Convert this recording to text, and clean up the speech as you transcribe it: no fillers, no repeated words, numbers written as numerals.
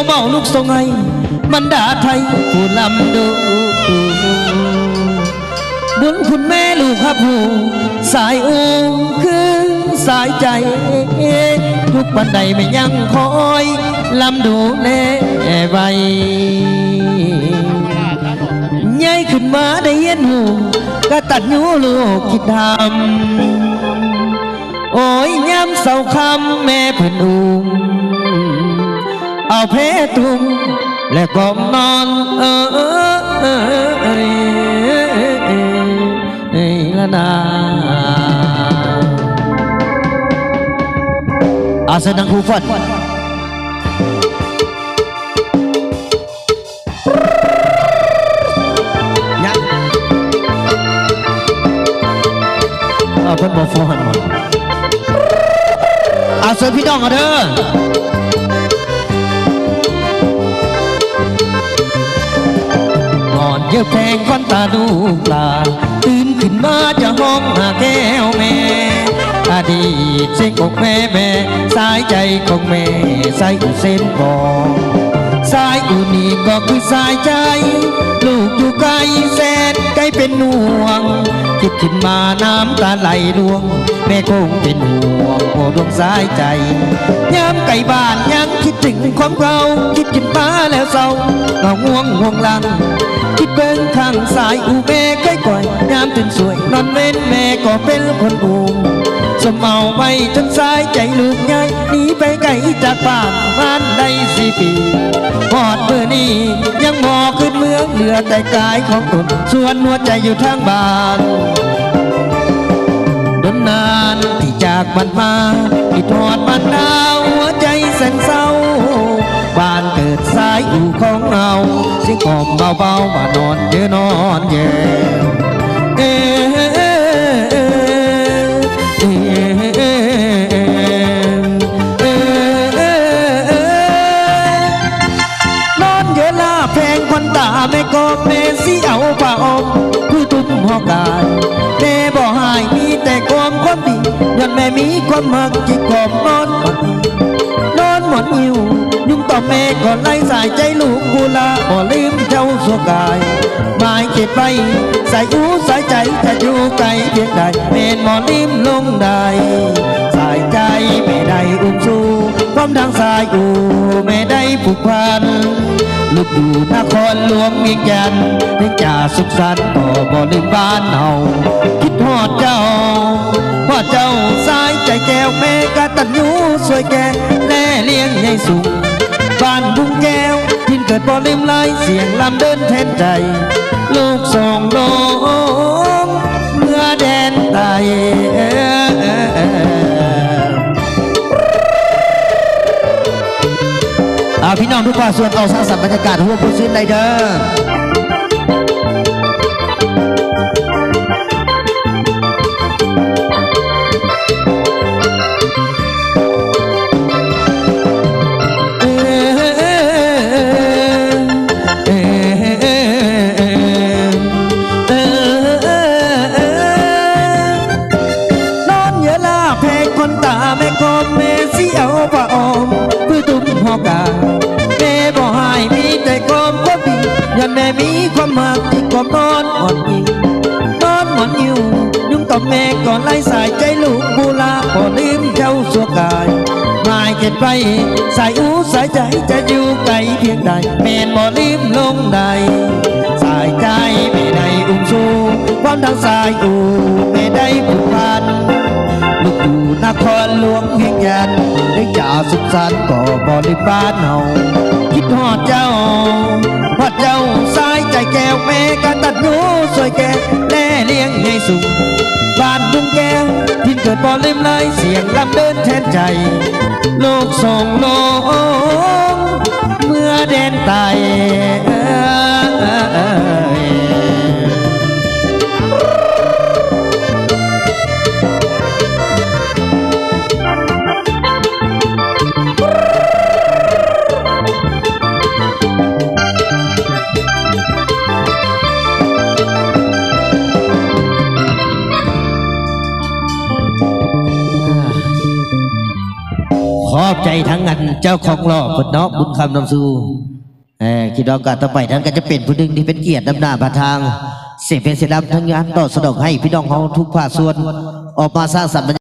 เมาลูกทรงไงมันด่าไทยผู้ลำดูบุญคุณแม่ลูกครับผู้สายอูคือสายใจทุกวันใดไม่ยังคอยลำดูแน่ไว้ใหญ่ขึ้นมาได้เห็นหูก็ตัดยูลูกคิดทำโอ้ยย้ำเศร้าคำแม่เพิ่นอุ้มเอาเพตุ้มและกอมนอนละนาอาเซนังคูฟัดยักเพิ่นบอกฟอนอาเซนพี่น้องกันเด้อเยอะแพงควันตาดูปลาตื่นขึ้นมาจะห้องหาแก้วแม่อดีตเส้นอกแม่สายใจของแม่สายอุเส้นบอกสายอุนี่ก็คือสายใจลูกอยู่ไกลแสนไกลเป็นห่วงคิดขึ้นมาน้ำตาไหลร่วงแม่คงเป็นห่วงโอ้ดวงสายใจยามไก่บ้านยังคิดถึงความเก่าคิดขึ้นมาแล้วเศร้าก็ห่วงหลังคิดเบิ่งข้างสายอูแม่ใกล้ก่อยยามตื่นสวยนอนเว้นแม่ก็เป็นคนอุ้มสมเมาไปจนสายใจลูกใหญ่หนีไปไกลจากบ้านได้4 ปีพอดเมื่อนี้ยังมอขึ้นเมืองเหลือแต่กายของตนส่วนหัวใจอยู่ทางบ้านดนนานที่จากมันมาที่ทอดมันดาวหัวใจแสนเศร้าบ้านเกิดสายอู่ของเราสิ่งกล่อมเบาๆมานอนเยอะนอนเย็นอนเยอะลาแพงควันตาแม่ก็แม่สิเอาผ้าอมคือตุ้มหอกายแม่บ่หายมีแต่ความดียันแม่มีความมักจิตกล่อมนอนหมอนหิวยุ่งต่อแม่ก่อนไล่สายใจลูกกูลาบ่ลืมเจ้าสัวกายหมายเก็บไปสายหูสายใจจะอยู่ไกลเพียงใดเมนหมอลืมลงได้สายใจไม่ได้อุ้มสู้ความทางสายอูไม่ได้ผูกพันลูกอยู่นครหลวงเวียงจันทร์ถึงจะสุขสันต์ก็บ่ลืมบ้านเฮาคิดฮอดเจ้าพ่อเจ้าสายใจแก้วแม่กตัญญูสวยแก่แน่เลี้ยงให้สูงบ้านบุงแก้วทินเกิดบ่ลืมลายเสียงลำเดินแทนใจลูกส่งลมเมื่อแดนไตพี่น้องทุกภาคส่วนเอาสร้างสรรค์บรรยากาศหัวผู้ซื้อในเด้อนอนเยอะลาแพงคนตาแม่กอมแม่สิเอาผ้าอมคือตุ้มหอกาแม่บ่หายมีแต่ความดียันแม่มีความมักที่ความนอนหมอนยิงนอนหมอนอยู่ยุ่งต่อแม่ก่อนไล่สายใจลูกบูลาบ่ลืมเจ้าสัวกายหมายเก็บไปสายอูสายใจจะอยู่ไกลเพียงใดแม่บ่ลืมลงใดสายใจไม่ได้อุ้มสู้ความทางสายอูไม่ได้ผูกพันลูกอยู่นครหลวงเวียงจันทร์ได้จ่าสุขสันต์ก็บ่ลืมบ้านเฮาคิดฮอดเจ้าพ่อเจ้าสายใจแก้วแม่กตัญญูสวยแก่แล่เลี้ยงให้สูงบ้านบุงแก้วทินเกิดบ่ลืมเลยเสียงลำเดินแทนใจโลกส่งลมเมื่อแดนไต อบใจทั้งอันเจ้าของรอบเพิ่นเนาะบุญคำนำสู่คิดว่าการต่อไปท่านก็จะเป็นผู้หนึ่งที่เป็นเกียรตินำหน้าพระทางเสียเป็นเสียดำทั้งงานต่อสะดอกให้พี่น้องเขาทุกภาคส่วนออกมาสร้างสรรค์